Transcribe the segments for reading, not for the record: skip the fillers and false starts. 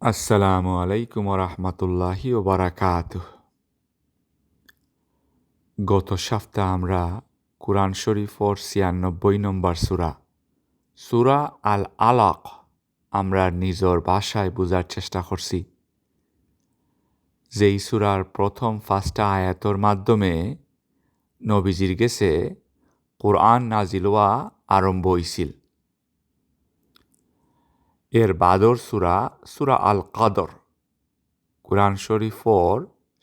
আসসালামু আলাইকুম রহমতুল্লাহি ও বারাকাতুহ। গত সপ্তাহে আমরা কুরআন শরীফর ৯৬ নম্বর সূরা সূরা আল আলাক আমরা নিজের ভাষায় বোঝার চেষ্টা করছি। যেই সূরার প্রথম ৫টা আয়াতর মাধ্যমে নবীজির গেছে কুরআন নাজিল হওয়া আরম্ভ হইছিল। এর বাদর সূরা আল কদর কুরআন শরীফর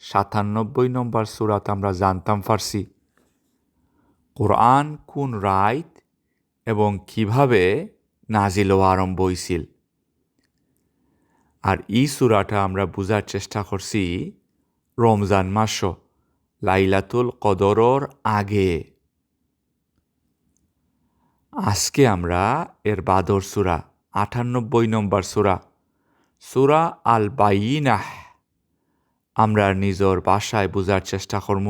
৯৭ নম্বর সূরাতে আমরা জানতাম পারছি কুরআন কোন রাইত এবং কিভাবে নাজিল হওয়া আরম্ভ হইছিল। আর এই সূরাটা আমরা বুঝার চেষ্টা করছি রমজান মাস লাইলাতুল কদরর আগে। আজকে আমরা এর বাদর সূরা ৯৮ নম্বর সূরা আল বাইয়িনাহ আমরা নিজের ভাষায় বুঝার চেষ্টা করব।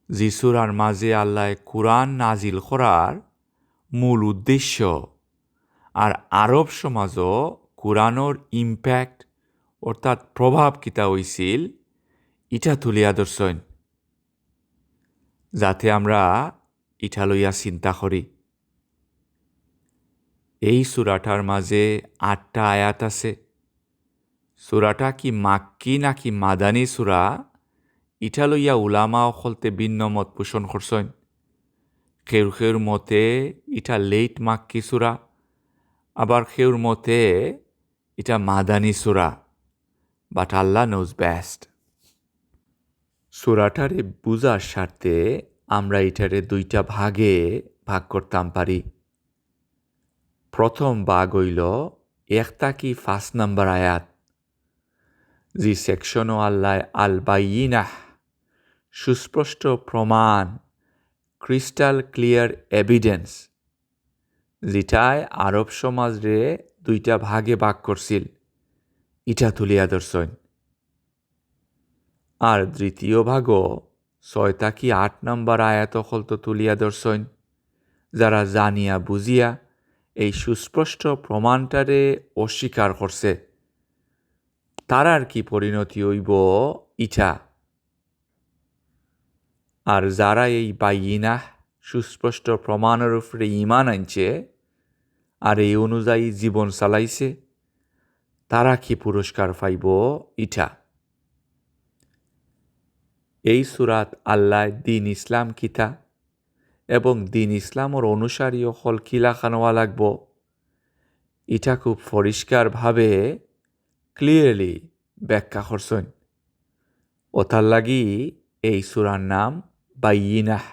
যে সূরার মাঝে আল্লাহ কুরআন নাজিল করার মূল উদ্দেশ্য আর আরব সমাজও কুরআনের ইম্প্যাক্ট অর্থাৎ প্রভাব কিতা হইছিল ইটা তুলিয়া ধরছেন, যাতে আমরা ইটা লইয়া চিন্তা করি। এই সূরাটার মাঝে ৮টা আয়াত আছে। সূরাটা কি মাক্কি নাকি মাদানী সূরা ইটা লইয়া উলামা অকলতে ভিন্ন মত পোষণ করছেন। কেউর মতে ইটা লেট মাক্কি সূরা, আবার কেউর মতে এটা মাদানী সূরা, বাট আল্লাহ নোজ বেস্ট। সূরাটারে বুঝার স্বার্থে আমরা এটারে ২টা ভাগে ভাগ করতাম পারি। প্রথম ভাগ হইল ১ থাকি ৫ নম্বর আয়াত, যে সেকশনও আল্লাহ আল বাইয়িনাহ সুস্পষ্ট প্রমাণ ক্রিস্টাল ক্লিয়ার এভিডেন্স, যেটায় আরব সমাজরে ২টা ভাগে ভাগ করছিল ইটা তুলিয়া ধরছেন। আর দ্বিতীয় ভাগও ৬ থাকি ৮ নম্বর আয়াত হলতো তুলিয়া ধরছেন, যারা জানিয়া বুঝিয়া এই সুস্পষ্ট প্রমাণটারে অস্বীকার করছে তারার কি পরিণতি হইব ইটা। আর যারা এই বাইয়িনাহ সুস্পষ্ট প্রমাণের উপরে ঈমান আনছে আর এই অনুযায়ী জীবন চালাইছে তারা কি পুরস্কার পাইব ইটা। এই সূরাত আল্লাহ দিন ইসলাম কিতা এবং দিন ইসলামর অনুসারী হল কিলা খানোয়া লাগব ইটা খুব পরিষ্কারভাবে ক্লিয়ারলি ব্যাখ্যা করছেন। ওতার লাগি এই সূরার নাম বাইয়িনাহ।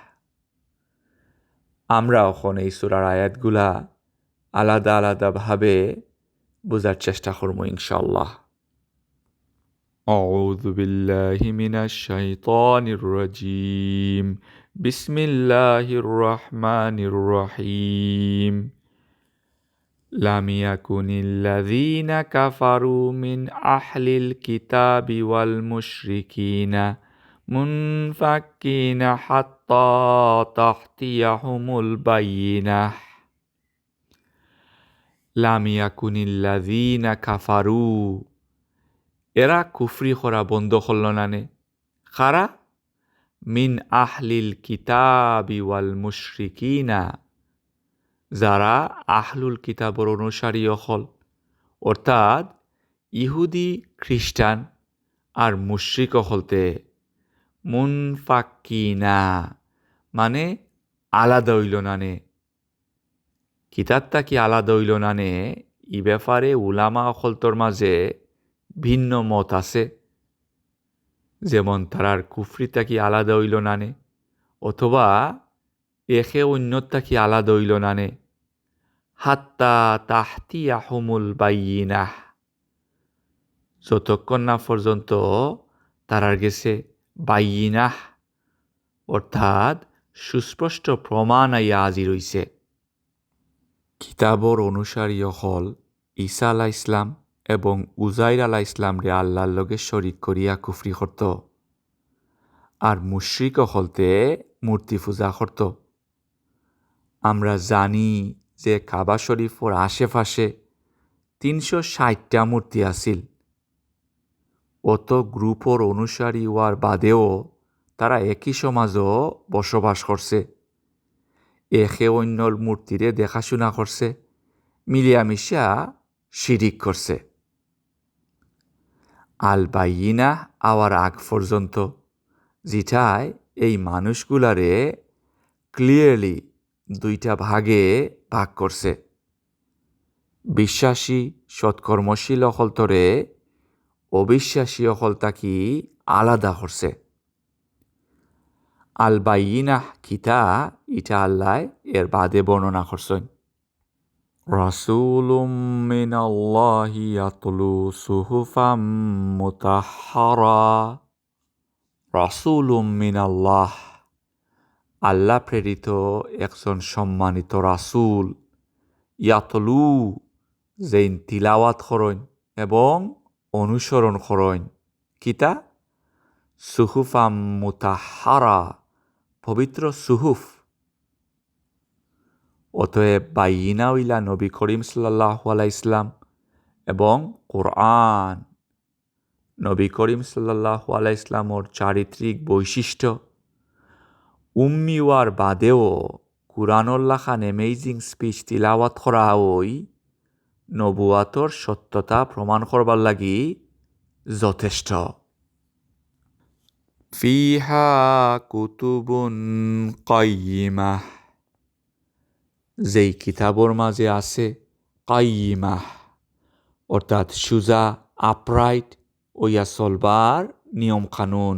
আমরা এখন এই সূরার আয়াতগুলা আলাদা আলাদাভাবে বোঝার চেষ্টা করব ইনশাআল্লাহ। أعوذ بالله من الشيطان الرجيم بسم الله الرحمن الرحيم لم يكن الذين كفروا من أهل الكتاب والمشركين منفكين حتى تأتيهم البينة لم يكن الذين كفروا এরা কুফরি করা বন্ধ করল নানে। কারা? মিন আহলিল কিতাবি ওয়াল মুশরিকিনা, যারা আহলুল কিতাবর অনুসারী হল, অর্থাৎ ইহুদি খ্রিস্টান আর মুশরিক হলতে। মুনফাক্কিনা মানে আলাদা হইল নানে। কিতাবটা কি আলাদা হইল নানে ই ব্যাপারে উলামা হলতর মাঝে ভিন্ন মত আছে। যেমন তারার কুফরিটা কি আলাদা হইল নানে, অথবা একে অন্যটা কি আলাদা হইল নানে। হাত্তা তাহতিয়াহুমুল বাইয়িনাহ, যতক্ষণ না পর্যন্ত তারার গেছে বাইয়িনাহ অর্থাৎ সুস্পষ্ট প্রমাণ আইয়া হাজির হইছে। কিতাবর অনুসারী হল ঈসা আলাহ ইসলাম এবং উজাইর আলাহ ইসলাম রে আল্লাহর লগে শরিক করিয়া কুফরি করত, আর মুশরিক হলতে মূর্তি পূজা করত। আমরা জানি যে কাবা শরীফর আশেপাশে 360টা মূর্তি আছিল। অত গ্রুপর অনুসারী হওয়ার বাদেও তারা একই সমাজও বসবাস করছে। একে অন্যর মূর্তিরে দেখাশোনা করছে, মিলিয়ামিশা শিরিক করছে। আল বাইয়িনাহ আওয়ার আগ পর্যন্ত, যেটায় এই মানুষগুলারে ক্লিয়ারলি দুইটা ভাগে ভাগ করছে। বিশ্বাসী সৎকর্মশীল অকলতরে অবিশ্বাসী অকল তাকি আলাদা করছে। আল বাইয়িনাহ কিতা ইটা আল্লাহ এর বাদে বর্ণনা করছেন। রাসূলুম মিনাল্লাহি ইয়াতলু সুহুফাম মুতাহহারা। রাসূলুম মিনাল্লাহ, আল্লাহ প্রেরিত একজন সম্মানিত রাসূল। ইয়াতলু, যেইন তিলাওয়াত করেন এবং অনুসরণ করেন। কিতা? সুহুফাম মুতাহহারা, পবিত্র সুহুফ। অতএব বাইয়িনা হইলা নবী করিম সাল্লাল্লাহু আলাইহি ইসলাম এবং কোরআন। নবী করিম সাল্লাল্লাহু আলাইহি ইসলামর চারিত্রিক বৈশিষ্ট্য। উম্মি হওয়ার বাদেও কুরআনুল লাখান অ্যামেজিং স্পিচ তিলাওয়াত করা ওই নবুয়াতর সত্যতা প্রমাণ করবার লাগি যথেষ্ট। ফিহা কুতুবুন কাইয়িমাহ, যেই কিতাবর মাঝে আছে কাইয়িমাহ, অর্থাৎ সুজা, আপরাইট ওইয়া চলবার নিয়ম কানুন।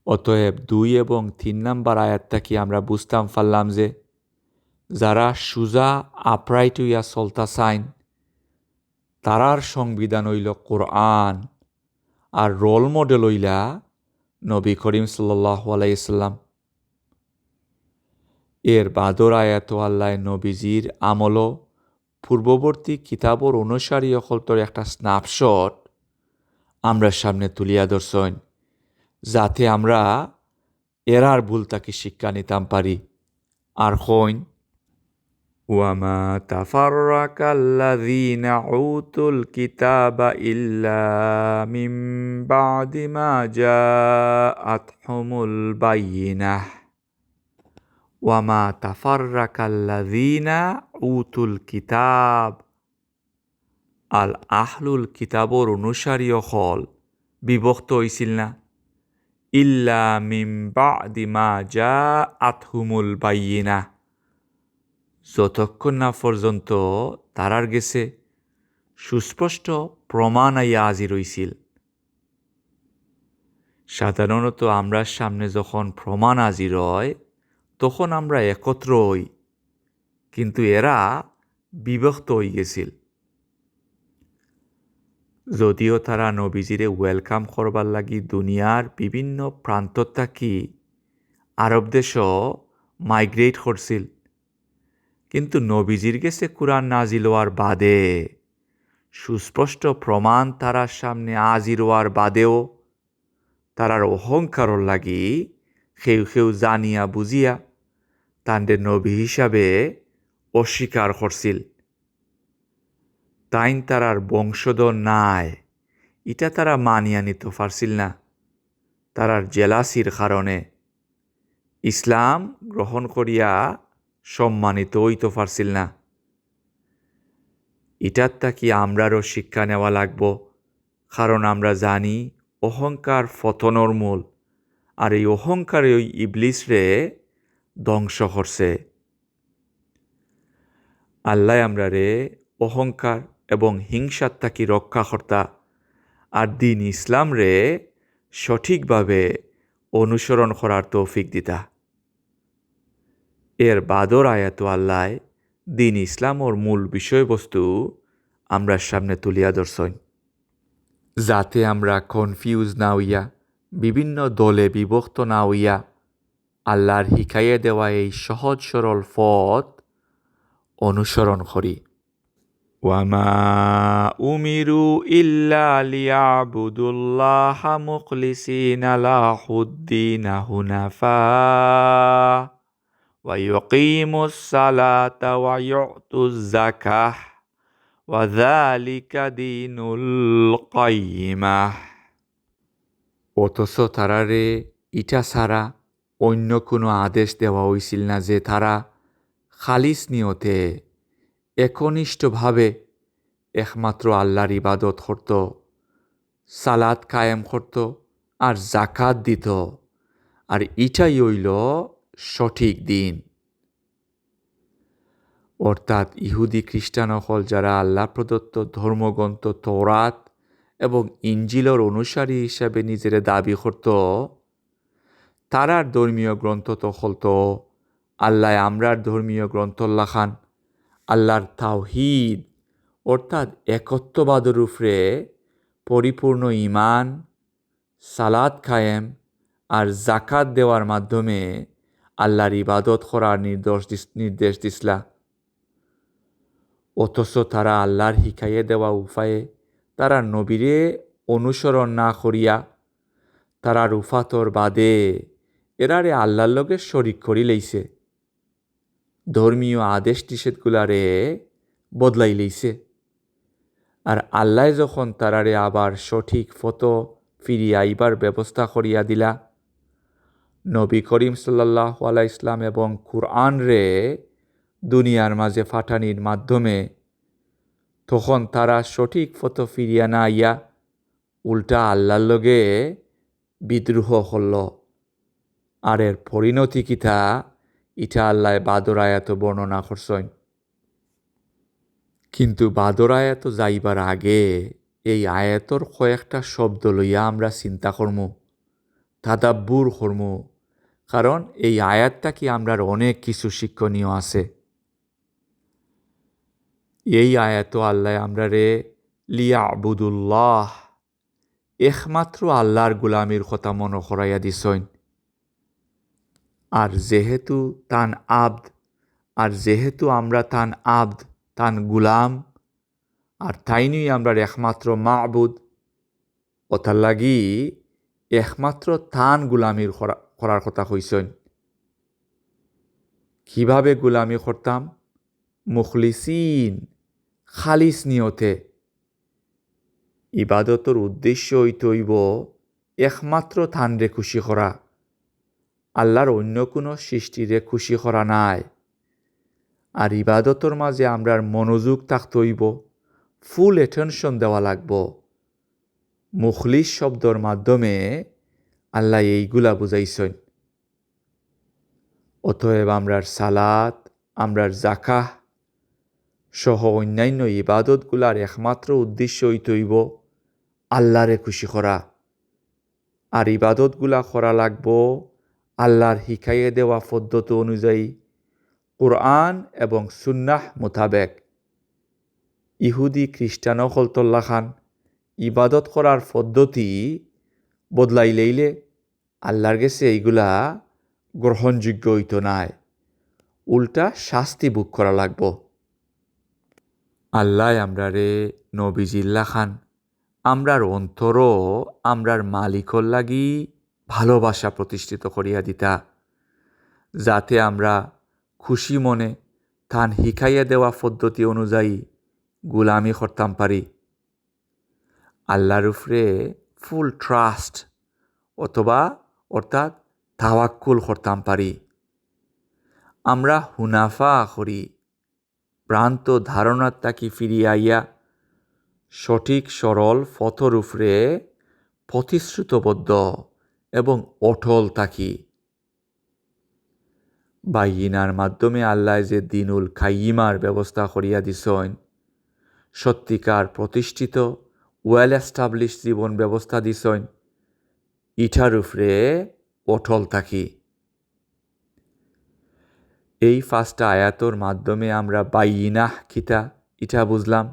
অতএব 2 এবং 3 নাম্বার আয়াত থাকি আমরা বুঝতাম পারলাম যে যারা সুজা আপরাইট হইয়া চলতা চাইন তারার সংবিধান হইল কোরআন, আর রোল মডেল হইলা নবী করিম সাল্লাল্লাহু আলাইহি সাল্লাম। এর বাদর আয়াত আল্লাহ নবীজির আমল পূর্ববর্তী কিতাবর অনুসারী অকলতর একটা স্ন্যাপশট আমরা সামনে তুলিয়া ধরছেন, যাতে আমরা এরার ভুল তাকে শিক্ষা নিতাম পারি। আর হইন ওয়ামা তাফাররাকাল্লাযীনা উতুল কিতাবা ইল্লা মিন বা'দি মা জাআতহুমুল বাইয়িনাহ। ওয়ামা তাফাররাকাল্লাযীনা উতুল কিতাব, আল আহলুল কিতাবর অনুসারী অকল বিভক্ত হইছিল না। ইল্লা মিন বা'দি মা জাআতহুমুল বাইয়িনাহ, যতক্ষণ না পর্যন্ত তারার গেছে সুস্পষ্ট প্রমাণ আইয়া হাজির হইছিল। সাধারণত আমরা সামনে যখন প্রমাণ হাজির হয় তখন আমরা একত্র হই, কিন্তু এরা বিভক্ত হয়ে গেছিল। যদিও তারা নবীজিরে ওয়েলকাম করবার লাগি দুনিয়ার বিভিন্ন প্রান্ত থাকি আরব দেশও মাইগ্রেট করছিল, কিন্তু নবীজির গেছে কুরআন নাজিল হওয়ার বাদে সুস্পষ্ট প্রমাণ তারার সামনে হাজির হওয়ার বাদেও তারার অহংকারর লাগি কেউ কেউ জানিয়া বুঝিয়া তান্ডে নবী হিসাবে অস্বীকার করছিল। তাইন তারার বংশধর নাই এটা তারা মানিয়া নিতে পারছিল না। তারার জেলাসির কারণে ইসলাম গ্রহণ করিয়া সম্মানিত হইতে পারছিল না। এটার তাকি আমরারও শিক্ষা নেওয়া লাগব, কারণ আমরা জানি অহংকার পতনর মূল, আর এই অহংকারে ওই ইবলিসরে ধ্বংস করছে। আল্লাহ আমরারে অহংকার এবং হিংসার তাকি রক্ষাকর্তা আর দিন ইসলাম রে সঠিকভাবে অনুসরণ করার তৌফিক দিতা। এর বাদর আয়াত আল্লাহ দিন ইসলামর মূল বিষয়বস্তু আমরা সামনে তুলিয়া ধরছেন, যাতে আমরা কনফিউজ না হইয়া বিভিন্ন দলে বিভক্ত না হইয়া আল্লাহর হিকায়ে দেওয়া এই সহজ সরল পথ অনুসরণ করি। ওয়ামা উমিরু ইল্লা লিয়াবুদুল্লাহা মুখলিসিনা লাহুদ্দিনা হুনাফা ওয়া ইউকিমুস সালাতা ওয়া ইউতুজ যাকাহ ওয়াযালিকা দীনুল কাইয়্যিমাহ। অথচ তারারে ইটা ছাড়া অন্য কোনো আদেশ দেওয়া হইছিল না যে তারা খালিস নিয়তে একনিষ্ঠভাবে একমাত্র আল্লাহর ইবাদত করত, সালাত কায়েম করত আর জাকাত দিত। আর ইটাই হইল সঠিক দিন। অর্থাৎ ইহুদি খ্রিস্টান হল যারা আল্লাহ প্রদত্ত ধর্মগ্রন্থ তৌরাত এবং ইঞ্জিলের অনুসারী হিসাবে নিজের দাবি করত, তারার ধর্মীয় গ্রন্থ তো হলতো আল্লাহ আমরার ধর্মীয় গ্রন্থ লাখান আল্লাহর তাওহীদ অর্থাৎ একত্ববাদের উপরে পরিপূর্ণ ঈমান, সালাত কায়েম আর জাকাত দেওয়ার মাধ্যমে আল্লাহর ইবাদত করার নির্দেশ দিসলা। অথচ তারা আল্লাহর শিখাইয়ে দেওয়া উপায়ে তারা নবীরে অনুসরণ না করিয়া তারা রুফাতর বাদে এরারে আল্লাহর লগে শরিক করি লইছে, ধর্মীয় আদেশ নিষেধগুলারে বদলাই লইছে। আর আল্লাহ যখন তারারে আবার সঠিক ফতো ফিরিয়া আইবার ব্যবস্থা করিয়া দিলা, নবী করিম সাল্লাল্লাহু আলাইহি ইসলাম এবং কুরআন রে দুনিয়ার মাঝে ফাটানির মাধ্যমে, তখন তারা সঠিক ফতো ফিরিয়া না আইয়া উল্টা আল্লাহর লগে বিদ্রোহ করল। আর এর পরিণতি কিতা ইটা আল্লাহ বাদর আয়াত বর্ণনা করছেন। কিন্তু বাদর আয়াত যাইবার আগে এই আয়াতর কয়েকটা শব্দ লইয়া আমরা চিন্তা করমু, তাদাব্বুর করমু, কারণ এই আয়াতটা কি আমরার অনেক কিছু শিক্ষণীয় আছে। এই আয়াত আল্লাহ আমরারে লিয়াবুদুল্লাহ একমাত্র আল্লাহর গুলামির কথা মনে করাইয়া দিছেন। আর যেহেতু তান আব্দ, আর যেহেতু আমরা তান আব্দ, তান গুলাম, আর তাইনই আমরা একমাত্র মাবুদ, ওতার লাগি একমাত্র তান গুলামির করার কথা কইছেন। কিভাবে গুলামি করতাম? মুখলিসিন, খালিস নিয়তে। ইবাদতর উদ্দেশ্য হইব একমাত্র তানরে খুশি করা, আল্লাহর অন্য কোনো সৃষ্টিরে খুশি করা নাই। আর ইবাদতর মাঝে আমরার মনোযোগ থাকতে হইব, ফুল অ্যাটেনশন দেওয়া লাগব। মুখলিস শব্দর মাধ্যমে আল্লাহ এইগুলা বুঝাইছেন। অতএব আমরার সালাত, আমরার জাকাহ সহ অন্যান্য ইবাদতগুলার একমাত্র উদ্দেশ্য হইব আল্লাহরে খুশি করা। আর ইবাদতগুলা করা লাগব আল্লাহর শিখাইয়ে দেওয়া পদ্ধতি অনুযায়ী, কুরআন এবং সুন্নাহ মোতাবেক। ইহুদি খ্রিস্টানও হলতল্লা খান ইবাদত করার পদ্ধতি বদলাই লইলে আল্লাহর গেছে এইগুলা গ্রহণযোগ্য হইত নাই, উল্টা শাস্তি ভোগ করা লাগব। আল্লাহ আমরারে নবীজিল্লা খান আমরার অন্তরও আমরার মালিকর লাগি ভালোবাসা প্রতিষ্ঠিত করিয়া দিতা, যাতে আমরা খুশি মনে তান শিখাইয়া দেওয়া পদ্ধতি অনুযায়ী গুলামি করতাম পারি। আল্লাহর উপরে ফুল ট্রাস্ট অর্থাৎ তাওয়াক্কুল করতাম পারি। আমরা হুনাফা করি, ভ্রান্ত ধারণার তাকি ফিরিয়ে আইয়া সঠিক সরল পথর উপরে প্রতিশ্রুতবদ্ধ এবং অটল থাকি। বাইয়িনার মাধ্যমে আল্লাহ যে দিনুল কাইয়্যিমার ব্যবস্থা করিয়া দিছেন, সত্যিকার প্রতিষ্ঠিত ওয়েল এস্টাবলিশ জীবন ব্যবস্থা দিছেন, ইটার উপরে অটল থাকি। এই ফার্স্ট আয়াতর মাধ্যমে আমরা বাইয়িনাহ কিতা ইটা বুঝলাম।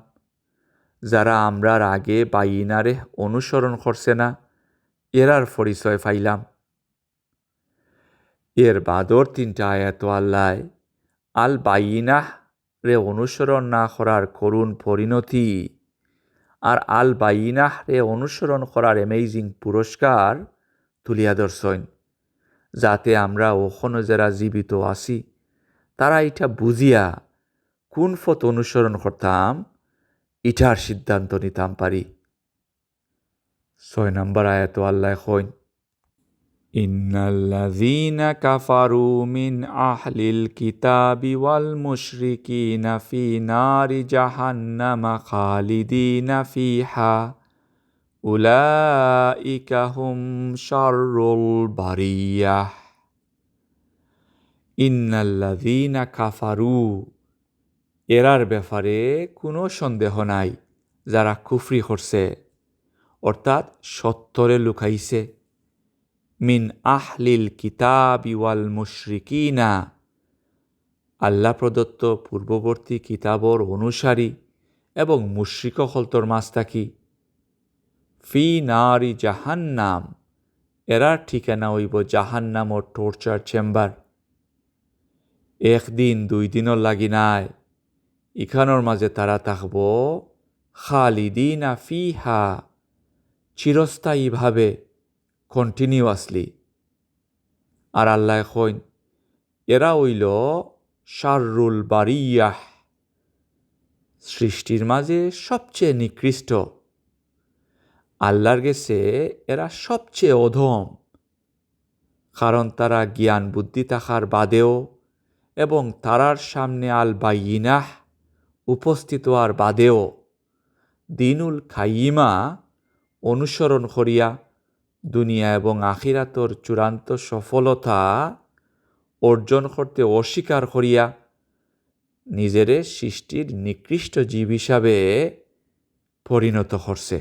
যারা আমরার আগে বাইয়িনারে অনুসরণ করছে না, এরার পরিচয় পাইলাম। এর বাদর 3টা আয়াত আল্লাহ আল বাইয়িনাহ রে অনুসরণ না করার করুণ পরিণতি আর আল বাইয়িনাহ রে অনুসরণ করার অ্যামেজিং পুরস্কার তুলিয়া ধরছেন, যাতে আমরা ওখানে যারা জীবিত আছি তারা এটা বুঝিয়া কোন পথ অনুসরণ করতাম ইটার সিদ্ধান্ত নিতাম পারি। 6 নম্বর আয়াত আল্লাহ কইন, ইন্নাল্লাযীনা কাফারু মিন আহলিল কিতাবি ওয়াল মুশরিকিনা ফি নারি জাহান্নামা খালিদিনা ফিহা উলাইকা হুম শাররুল বারিয়াহ। ইন্নাল্লাযীনা কাফারু, এরার ব্যাপারে কোনো সন্দেহ নাই, যারা কুফরি করছে অর্থাৎ সত্তরে লুকাইছে, মিন আহলিল কিতাবি ওয়াল মুশরিকিনা, আল্লাহ প্রদত্ত পূর্ববর্তী কিতাবর অনুসারী এবং মুশরিক হলতর মাছ থাকি, ফি নারি জাহান্নাম, এরার ঠিকানা হইব জাহান্নাম ও টর্চার চেম্বার। 1 দিন 2 দিনও লাগি নাই, ইখানোর মাঝে তারা থাকব খালিদিনা ফিহা, চিরস্থায়ীভাবে, কন্টিনিউয়াসলি। আর আল্লাহ কইন, এরা হইল শাররুল বারিয়াহ, সৃষ্টির মাঝে সবচেয়ে নিকৃষ্ট। আল্লাহর গেছে এরা সবচেয়ে অধম, কারণ তারা জ্ঞান বুদ্ধি থাকার বাদেও এবং তারার সামনে আল বাইয়িনাহ উপস্থিত হওয়ার বাদেও দিনুল কাইয়িমা অনুসরণ করিয়া দুনিয়া এবং আখিরাতর চূড়ান্ত সফলতা অর্জন করতে অস্বীকার করিয়া নিজেরে সৃষ্টির নিকৃষ্ট জীব হিসাবে পরিণত করছে।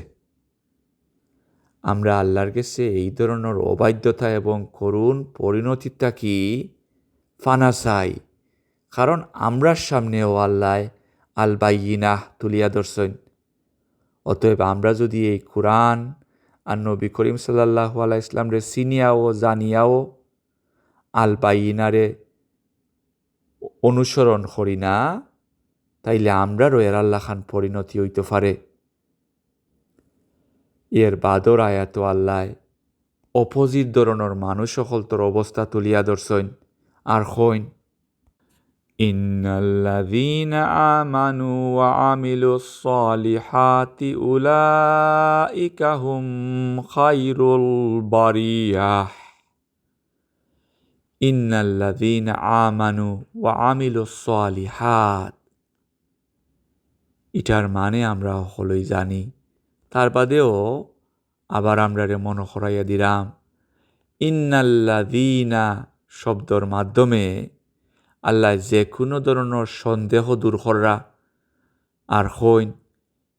আমরা আল্লাহর কাছে এই ধরনের অবাধ্যতা এবং করুণ পরিণতিটা কি ফানা চাই, কারণ আমরার সামনেও আল্লাহ আল বাইয়িনাহ তুলিয়া ধরছেন। অতএব আমরা যদি এই কুরআন আর নবী করিম সাল্লাল্লাহু আলাইহি ইসলামরে চিনিয়াও জানিয়াও আল বাইয়িনারে অনুসরণ করি না, তাইলে আমরারও এর আল্লাহান পরিণতি হইতে পারে। এর বাদর আয়াত আল্লাহ অপোজিট ধরনের মানুষ সকলতর অবস্থা তুলিয়া ধরছেন আর কইন, ইন্নাল্লাযীনা আমানু ওয়া আমিলুস সালিহাতি উলাইকা হুম খায়রুল বারিয়াহ। ইন্নাল্লাযীনা আমানু ওয়া আমিলুস সালিহাত, এটার মানে আমরা সকলেই জানি, তার বাদেও আবার আমরা মনে করাইয়া দিলাম, ইন্নাল্লাযীনা শব্দর মাধ্যমে আল্লাহ যে কোনো ধরনের সন্দেহ দূর করা আর কইন,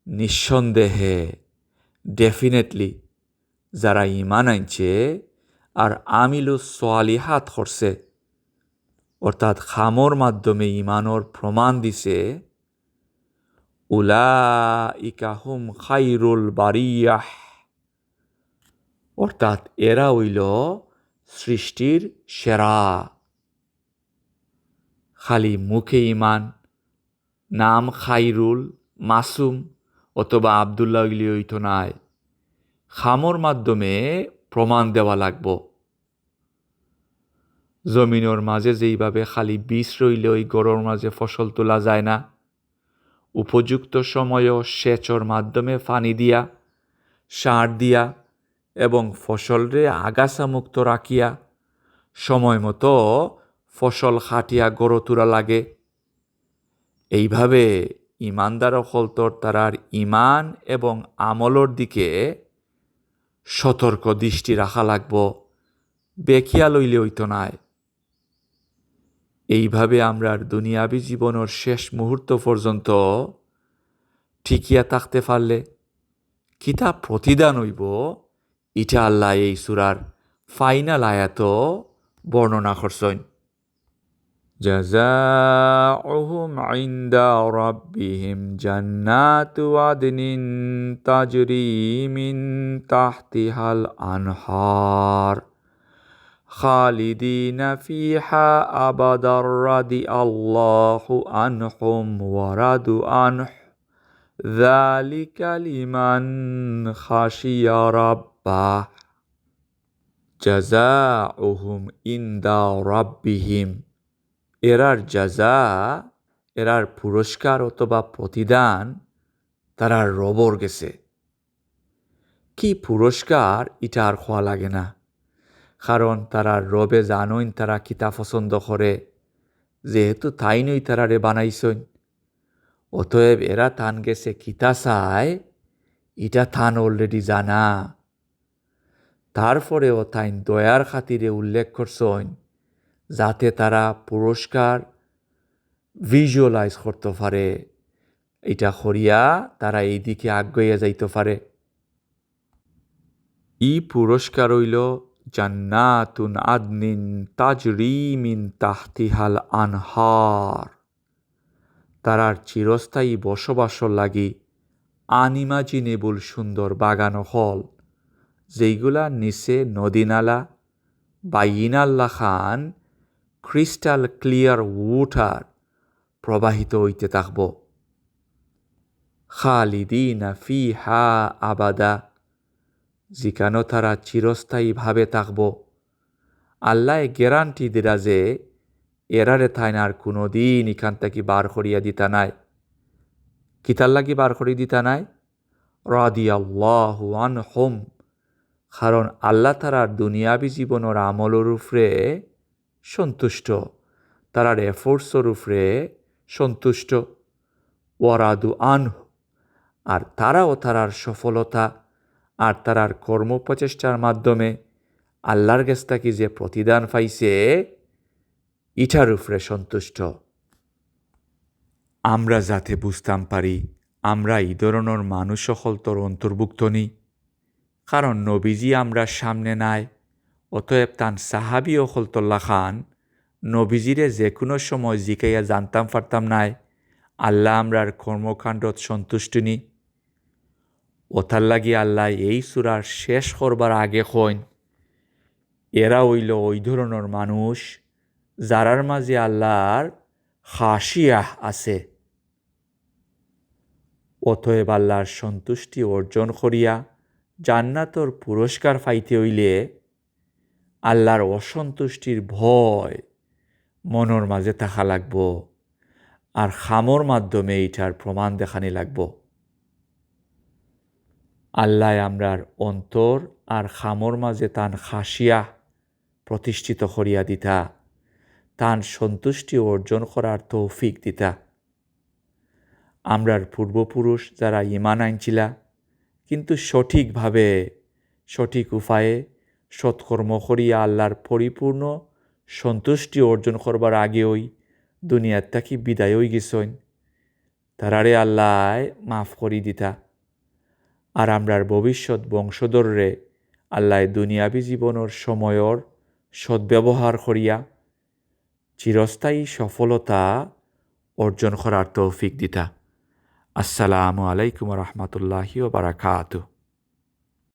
নিঃসন্দেহে, ডেফিনেটলি যারা ঈমান আনছে আর আমিলুস সালিহাত করছে অর্থাৎ খামর মাধ্যমে ঈমানের প্রমাণ দিছে, উলাইকা হুম খায়রুল বারিয়াহ, অর্থাৎ এরা হইল সৃষ্টির সেরা। খালি মুখে ঈমান, নাম খায়রুল, মাসুম অথবা আব্দুল্লাহ হইলে হইতো নাই, খামর মাধ্যমে প্রমাণ দেওয়া লাগব। জমিনের মাঝে যেইভাবে খালি বীজ রইলে ওই গড়ের মাঝে ফসল তোলা যায় না, উপযুক্ত সময়ও সেচর মাধ্যমে পানি দিয়া, সার দিয়া এবং ফসলরে আগাছা মুক্ত রাখিয়া সময় মতো ফসল খাটিয়া গড় তুলা লাগে, এইভাবে ঈমানদার হলতর তারার ঈমান এবং আমলর দিকে সতর্ক দৃষ্টি রাখা লাগব, বেখিয়া লইলে হইতো নাই। এইভাবে আমরার দুনিয়াবী জীবনের শেষ মুহূর্ত পর্যন্ত ঠিকিয়া থাকতে পারলে কিতা প্রতিদান হইব, ইটা আল্লাহ এই সূরার ফাইনাল আয়াত বর্ণনা করছেন। জাযাউহুম ইনদা রাব্বিহিম জান্নাতু আদনিন তাজরি মিন তাহতিহাল আনহার খালিদিনা ফিহা আবাদার রাদিয়াল্লাহু আনহুম ওয়া রাদু আনহু যালিকা লিমান খাশিয়া রাব্বাহ। জাযাউহুম ইনদা রাব্বিহিম, এরার জাযা, এরার পুরস্কার অথবা প্রতিদান তারা রবর গেছে। কি পুরস্কার এটা আর খোয়া লাগে না, কারণ তারা রবে জানইন তারা কিতা পছন্দ করে, যেহেতু তাই নই তারারে বানাইছইন। অতএব এরা থান গেছে কিতা চায় এটা থান অলরেডি জানা। তারপরেও তাইন দয়ার খাতিরে উল্লেখ করছইন যাতে তারা পুরস্কার ভিজুয়ালাইজ করতে পারে, এটা করিয়া তারা এই দিকে আগাইয়া যাইতে পারে। ই পুরস্কার হইল জান্নাতুন আদনিন তাজরি মিন তাহতিহাল আনহার। তারার চিরস্থায়ী বসবাসর লাগি আনইমাজিনেবল সুন্দর বাগান হল, যেইগুলা নিচে নদীনালা বাইনাল্লা খান ক্রিস্টাল ক্লিয়ার ওয়াটার প্রবাহিত হইতে থাকব। খালিদিনা ফিহা আবাদা, যেখানে তারা চিরস্থায়ীভাবে থাকব। আল্লাহ গ্যারান্টি দিরা যে এরারে থাইন আর কোনো দিন এখান থেকে বার করিয়া দিতা নাই। কিতার লাগি বার করিয়া দিতা নাই? রাদিয়াল্লাহু আনহুম, কারণ আল্লাহ তারার দুনিয়াবী জীবনের আমলের উপরে সন্তুষ্ট, তারার এফোর্টসের উপরে সন্তুষ্ট। ওয়ারাদু আনহু, আর তারাও তারার সফলতা আর তারার কর্মপ্রচেষ্টার মাধ্যমে আল্লাহর কাছ থেকে যে প্রতিদান পাইছে ইটার উপরে সন্তুষ্ট। আমরা যাতে বুঝতাম পারি আমরা এই ধরনের মানুষ সকল তোর অন্তর্ভুক্ত নি, কারণ নবীজি আমরা সামনে নাই। অতএব তান সাহাবি অকলতল্লা খান নবীজিরে যে কোনো সময় জিকাইয়া জানতাম পারতাম নাই আল্লাহ আমরার কর্মকাণ্ডত সন্তুষ্টি নি। ওতার লাগি আল্লাহ এই সূরার শেষ করবার আগে কইন এরা হইল ওই ধরনের মানুষ যারার মাঝে আল্লাহর খাশিয়াহ আছে। অতএব আল্লাহর সন্তুষ্টি অর্জন করিয়া জান্নাতর পুরস্কার পাইতে হইলে আল্লাহর অসন্তুষ্টির ভয় মনের মাঝে থাকা লাগব, আর খামর মাধ্যমে এইটার প্রমাণ দেখানি লাগব। আল্লাহ আমরার অন্তর আর খামর মাঝে তান খাসিয়া প্রতিষ্ঠিত করিয়া দিতা, তান সন্তুষ্টি অর্জন করার তৌফিক দিতা। আমরার পূর্বপুরুষ যারা ঈমান আনছিলা কিন্তু সঠিকভাবে সঠিক উপায়ে সৎকর্ম করিয়া আল্লাহর পরিপূর্ণ সন্তুষ্টি অর্জন করবার আগেই দুনিয়ার থাকি বিদায় হয়ে গেছেন, তারারে আল্লাহ মাফ করি দিতা। আর আমরার ভবিষ্যৎ বংশধররে আল্লাহ দুনিয়াবী জীবনের সময়ের সদ্ব্যবহার করিয়া চিরস্থায়ী সফলতা অর্জন করার তৌফিক দিতা। আসসালামু আলাইকুম রহমতুল্লাহি ওয়া বারাকাতুহু।